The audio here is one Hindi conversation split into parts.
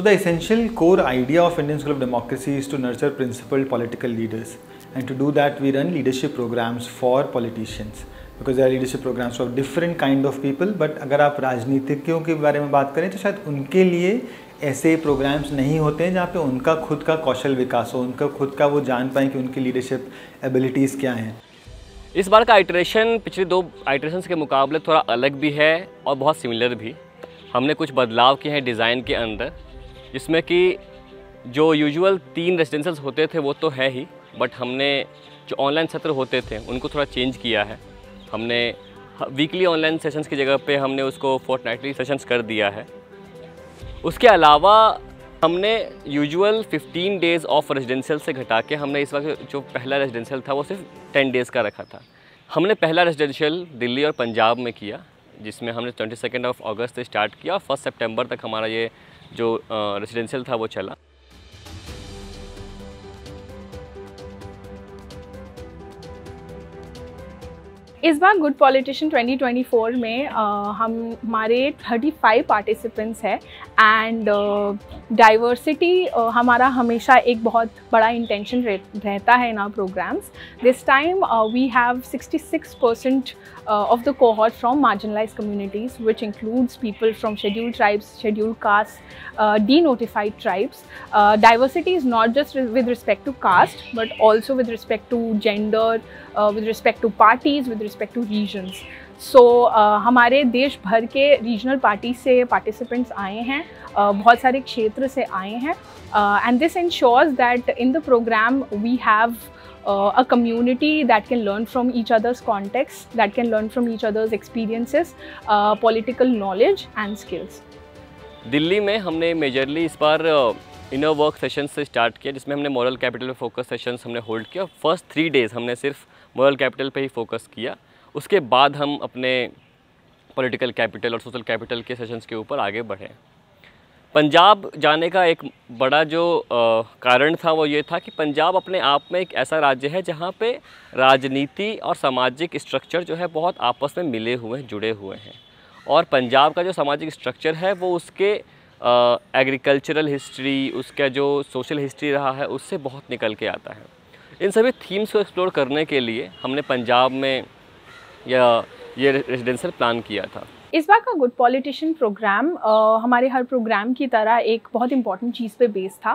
the essential core idea of Indian School of Democracy is to nurture principled political leaders, and to do that we run leadership programs for politicians because there are leadership programs for different kind of people. But अगर आप राजनीतिज्ञों के बारे में बात करें तो शायद उनके लिए ऐसे प्रोग्राम्स नहीं होते हैं जहाँ पे उनका खुद का कौशल विकास हो, उनका खुद का वो जान पाएँ कि उनकी लीडरशिप एबिलिटीज़ क्या हैं। इस बार का आइटरेशन पिछले 2 आइटरेशंस के मुकाबले थोड़ा अलग भी है और बहुत सिमिलर भी। हमने कुछ बदलाव किए हैं डिज़ाइन के अंदर, जिसमें कि जो यूजुअल 3 रेजिडेंशियल्स होते थे वो तो है ही, बट हमने जो ऑनलाइन सत्र होते थे उनको थोड़ा चेंज किया है। हमने वीकली ऑनलाइन सेशंस की जगह पे हमने उसको फोर्टनाइटली सेशंस कर दिया है। उसके अलावा हमने यूजुअल 15 डेज़ ऑफ रेजिडेंशियल से घटा के हमने इस वक्त जो पहला रेजिडेंशियल था वो सिर्फ 10 डेज़ का रखा था। हमने पहला रेजिडेंशियल दिल्ली और पंजाब में किया, जिसमें हमने 22 अगस्त से स्टार्ट किया और 1 सितंबर तक हमारा ये जो रेजिडेंशियल था वो चला। इस बार गुड पॉलिटिशियन 2024 में हमारे 35 पार्टिसिपेंट्स हैं एंड डाइवर्सिटी हमारा हमेशा एक बहुत बड़ा इंटेंशन रहता है in our programs. This time we have 66% of the cohort from marginalized communities, which includes people from scheduled tribes, scheduled castes, denotified tribes. Diversity is not just with respect to caste, but also with respect to gender, with respect to parties, with respect to regions. So हमारे देश भर के रीजनल पार्टी से पार्टिसिपेंट्स आए हैं, बहुत सारे क्षेत्र से आए हैं, and this ensures that in the program we have a community that can learn from each other's context, that can learn from each other's experiences, political knowledge and skills. Delhi में हमने मेजरली इस बार इनर वर्क सेशन से स्टार्ट किया, जिसमें हमने मॉरल कैपिटल पे फोकस सेशंस हमने होल्ड किया। फर्स्ट 3 डेज़ हमने सिर्फ मॉरल कैपिटल पे ही फोकस किया, उसके बाद हम अपने पॉलिटिकल कैपिटल और सोशल कैपिटल के सेशंस के ऊपर आगे बढ़े। पंजाब जाने का एक बड़ा जो कारण था वो ये था कि पंजाब अपने आप में एक ऐसा राज्य है जहाँ पे राजनीति और सामाजिक स्ट्रक्चर जो है बहुत आपस में मिले हुए हैं, जुड़े हुए हैं। और पंजाब का जो सामाजिक स्ट्रक्चर है वो उसके एग्रीकल्चरल हिस्ट्री, उसका जो सोशल हिस्ट्री रहा है उससे बहुत निकल के आता है। इन सभी थीम्स को एक्सप्लोर करने के लिए हमने पंजाब में ये रेजिडेंशियल प्लान किया था। इस बार का गुड पॉलिटिशियन प्रोग्राम हमारे हर प्रोग्राम की तरह एक बहुत इंपॉर्टेंट चीज़ पे बेस था।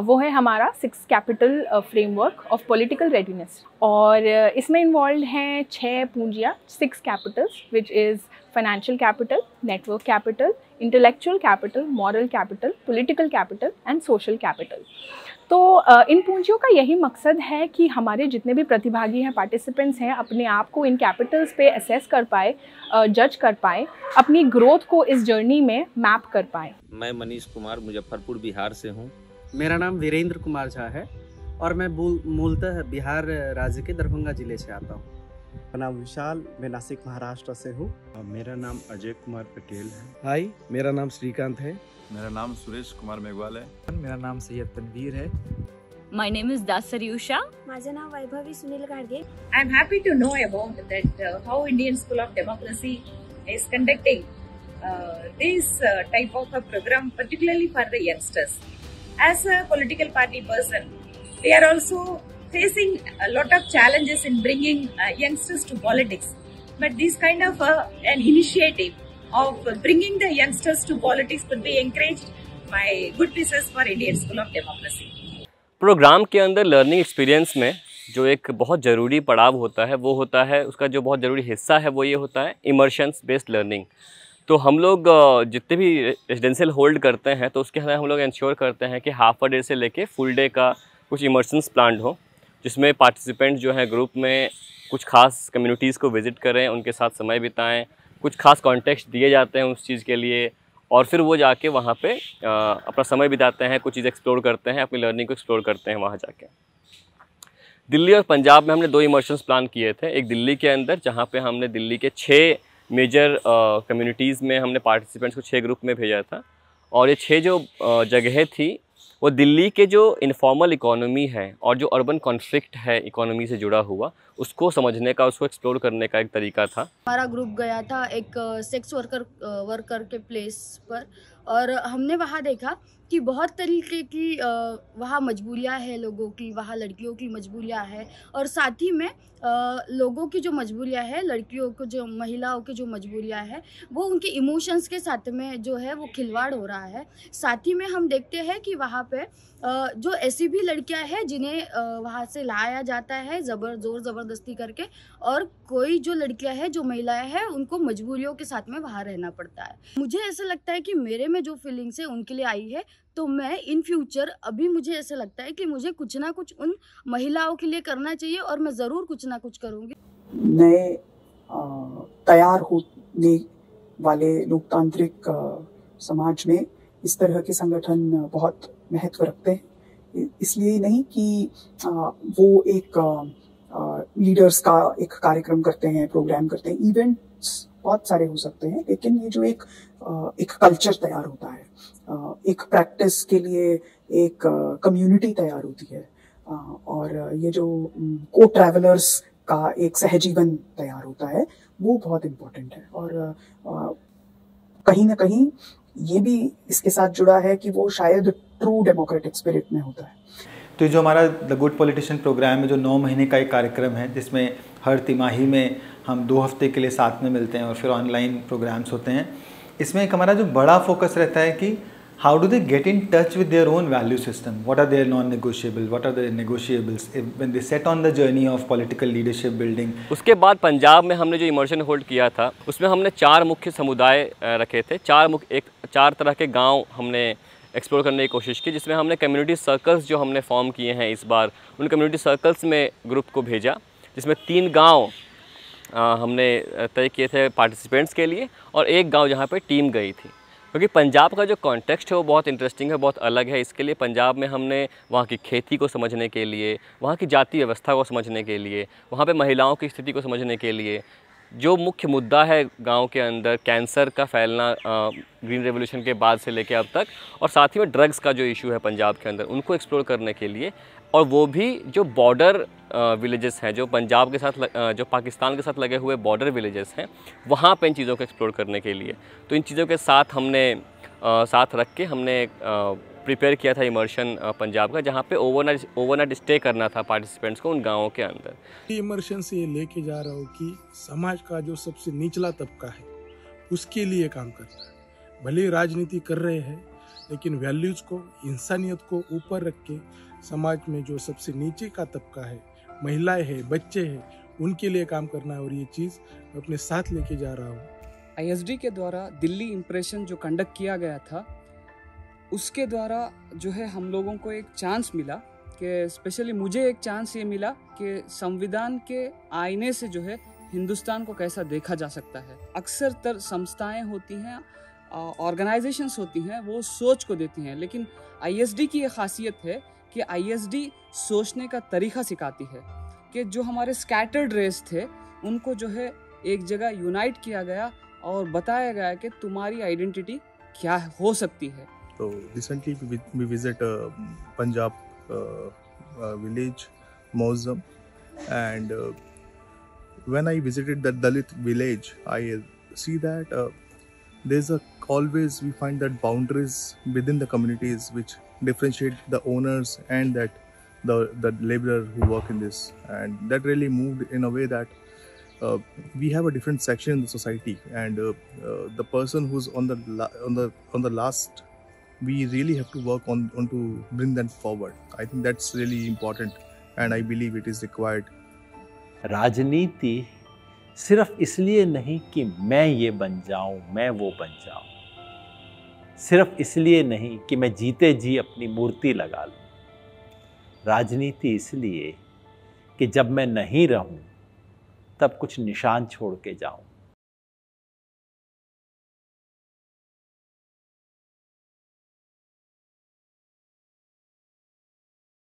वो है हमारा 6 capital framework of political readiness, और इसमें इन्वॉल्व हैं 6 पूंजियाँ, 6 Capitals, which is financial capital, network capital, intellectual capital, moral capital, political capital and social capital. तो इन पूंजियों का यही मकसद है कि हमारे जितने भी प्रतिभागी हैं, पार्टिसिपेंट्स हैं, अपने आप को इन कैपिटल्स पे असेस कर पाए, जज कर पाए, अपनी ग्रोथ को इस जर्नी में मैप कर पाए। मैं मनीष कुमार मुजफ्फरपुर बिहार से हूँ। मेरा नाम वीरेंद्र कुमार झा है और मैं मूलतः बिहार राज्य के दरभंगा जिले से आता हूँ। मेरा नाम विशाल, मैं नासिक महाराष्ट्र से हूँ। मेरा नाम अजय कुमार पटेल है। हाय, मेरा नाम श्रीकांत है। मेरा नाम सुरेश कुमार मेघवाल है। मेरा नाम सैयद तनवीर है। My name is Dasariusha. माझं नाव Vaibhavi Sunil Gadge. I am happy to know about that how Indian School of Democracy is conducting this type of a program, particularly for the youngsters. As a political party person, we are also facing a lot of challenges in bringing youngsters to politics. But this kind of an initiative of bringing the youngsters to politics could be encouraged by good wishes for Indian School of Democracy. Program के अंदर लर्निंग एक्सपीरियंस में जो एक बहुत ज़रूरी पड़ाव होता है वो होता है, उसका जो बहुत ज़रूरी हिस्सा है वो ये होता है इमर्शंस बेस्ड लर्निंग। तो हम लोग जितने भी रेजिडेंशियल होल्ड करते हैं तो उसके अंदर हम लोग इंश्योर करते हैं कि हाफ अ डे से लेके फुल डे का कुछ इमर्शंस प्लान्ड हो, जिसमें पार्टिसिपेंट जो हैं ग्रुप में कुछ खास कम्युनिटीज़ को विज़िट करें, उनके साथ समय बिताएं, कुछ खास कॉन्टेक्स्ट दिए जाते हैं उस चीज़ के लिए, और फिर वो जाके वहाँ पे अपना समय बिताते हैं, कुछ चीज़ एक्सप्लोर करते हैं, अपनी लर्निंग को एक्सप्लोर करते हैं वहाँ जाके। दिल्ली और पंजाब में हमने 2 इमर्शंस प्लान किए थे। एक दिल्ली के अंदर जहाँ पे हमने दिल्ली के 6 मेजर कम्युनिटीज़ में हमने पार्टिसिपेंट्स को 6 ग्रुप में भेजा था, और ये 6 जो जगहें थी वो दिल्ली के जो इनफॉर्मल इकोनॉमी है और जो अर्बन कॉन्फ्लिक्ट है इकोनॉमी से जुड़ा हुआ, उसको समझने का, उसको एक्सप्लोर करने का एक तरीका था। हमारा ग्रुप गया था एक सेक्स वर्कर के प्लेस पर, और हमने वहाँ देखा कि बहुत तरीके की वहाँ मजबूरियाँ हैं लोगों की, वहाँ लड़कियों की मजबूरियाँ हैं, और साथ ही में लोगों की जो मजबूरियाँ हैं, लड़कियों को जो महिलाओं की जो मजबूरियाँ हैं, वो उनके इमोशंस के साथ में जो है वो खिलवाड़ हो रहा है। साथ ही में हम देखते हैं कि वहाँ पे जो ऐसी भी लड़कियां हैं जिन्हें वहाँ से लाया जाता है जोर ज़बरदस्ती करके, और कोई जो लड़कियां हैं, जो महिलाएं हैं, उनको मजबूरियों के साथ में वहाँ रहना पड़ता है। मुझे ऐसा लगता है कि मेरे में जो फीलिंग्स है उनके लिए आई है, तो मैं इन फ्यूचर अभी मुझे ऐसा लगता है कि मुझे कुछ ना कुछ उन महिलाओं के लिए करना चाहिए, और मैं ज़रूर कुछ ना कुछ करूँगी। नए तैयार होने वाले लोकतांत्रिक समाज में इस तरह के संगठन बहुत महत्व रखते हैं। इसलिए नहीं कि वो एक लीडर्स का एक कार्यक्रम करते हैं, प्रोग्राम करते हैं, इवेंट्स बहुत सारे हो सकते हैं, लेकिन ये जो एक कल्चर तैयार होता है, एक प्रैक्टिस के लिए एक कम्युनिटी तैयार होती है, और ये जो को ट्रैवलर्स का एक सहजीवन तैयार होता है, वो बहुत इम्पोर्टेंट है। और कहीं ना कहीं ये भी इसके साथ जुड़ा है कि वो शायद ट्रू डेमोक्रेटिक स्पिरिट में होता है। तो जो हमारा द गुड पॉलिटिशियन प्रोग्राम है, जो 9 महीने का एक कार्यक्रम है, जिसमें हर तिमाही में हम 2 हफ्ते के लिए साथ में मिलते हैं और फिर ऑनलाइन प्रोग्राम्स होते हैं। इसमें एक हमारा जो बड़ा फोकस रहता है कि how do they get in touch with their own value system, what are their non negotiable, what are their negotiables when they set on the journey of political leadership building. उसके बाद पंजाब में हमने जो इमर्शन होल्ड किया था, उसमें हमने 4 मुख्य समुदाय रखे थे, 4 तरह के गाँव हमने एक्सप्लोर करने की कोशिश की, जिसमें हमने कम्युनिटी सर्कल्स जो हमने फॉर्म किए हैं इस बार, उन कम्युनिटी सर्कल्स में ग्रुप को भेजा, जिसमें 3 गांव हमने तय किए थे पार्टिसिपेंट्स के लिए, और 1 गांव जहां पे टीम गई थी। क्योंकि पंजाब का जो कॉन्टेक्स्ट है वो बहुत इंटरेस्टिंग है, बहुत अलग है। इसके लिए पंजाब में हमने वहाँ की खेती को समझने के लिए, वहाँ की जाति व्यवस्था को समझने के लिए, वहाँ पे महिलाओं की स्थिति को समझने के लिए, जो मुख्य मुद्दा है गांव के अंदर कैंसर का फैलना ग्रीन रेवोल्यूशन के बाद से लेके अब तक, और साथ ही में ड्रग्स का जो इशू है पंजाब के अंदर, उनको एक्सप्लोर करने के लिए, और वो भी जो बॉर्डर विलेजेस हैं, जो पंजाब के साथ जो पाकिस्तान के साथ लगे हुए बॉर्डर विलेजेस हैं, वहाँ पे इन चीज़ों को एक्सप्लोर करने के लिए। तो इन चीज़ों के साथ हमने साथ रख के हमने प्रिपेयर किया था इमर्शन पंजाब का, जहाँ पे ओवरनाइट स्टे करना था पार्टिसिपेंट्स को उन गाँवों के अंदर। इमर्शन से ये लेके जा रहा हूँ कि समाज का जो सबसे निचला तबका है उसके लिए काम करना है। भले राजनीति कर रहे हैं, लेकिन वैल्यूज़ को, इंसानियत को ऊपर रख के समाज में जो सबसे नीचे का तबका है, महिलाएं हैं, बच्चे हैं, उनके लिए काम करना है। और ये चीज़ मैं अपने साथ लेके जा रहा हूँ। ISD के द्वारा दिल्ली इम्प्रेशन जो कंडक्ट किया गया था, उसके द्वारा जो है हम लोगों को एक चांस मिला, कि स्पेशली मुझे एक चांस ये मिला कि संविधान के आईने से जो है हिंदुस्तान को कैसा देखा जा सकता है। अक्सर तर संस्थाएं होती हैं, ऑर्गेनाइजेशंस होती हैं, वो सोच को देती हैं, लेकिन ISD की ये खासियत है कि ISD सोचने का तरीका सिखाती है, कि जो हमारे स्कैटर्ड रेस थे उनको जो है एक जगह यूनाइट किया गया और बताया गया कि तुम्हारी आइडेंटिटी क्या हो सकती है। So recently we visit Punjab village Mozam, and when I visited the Dalit village, I see that always we find that boundaries within the communities which differentiate the owners and that the laborer who work in this, and that really moved in a way that we have a different section in the society, and the person who's on the last, we really have to work on to bring them forward. I think that's really important, and I believe it is required. राजनीति सिर्फ इसलिए नहीं कि मैं ये बन जाऊं, मैं वो बन जाऊं, सिर्फ इसलिए नहीं कि मैं जीते जी अपनी मूर्ति लगा लूं। राजनीति इसलिए कि जब मैं नहीं रहूं तब कुछ निशान छोड़ के जाऊं।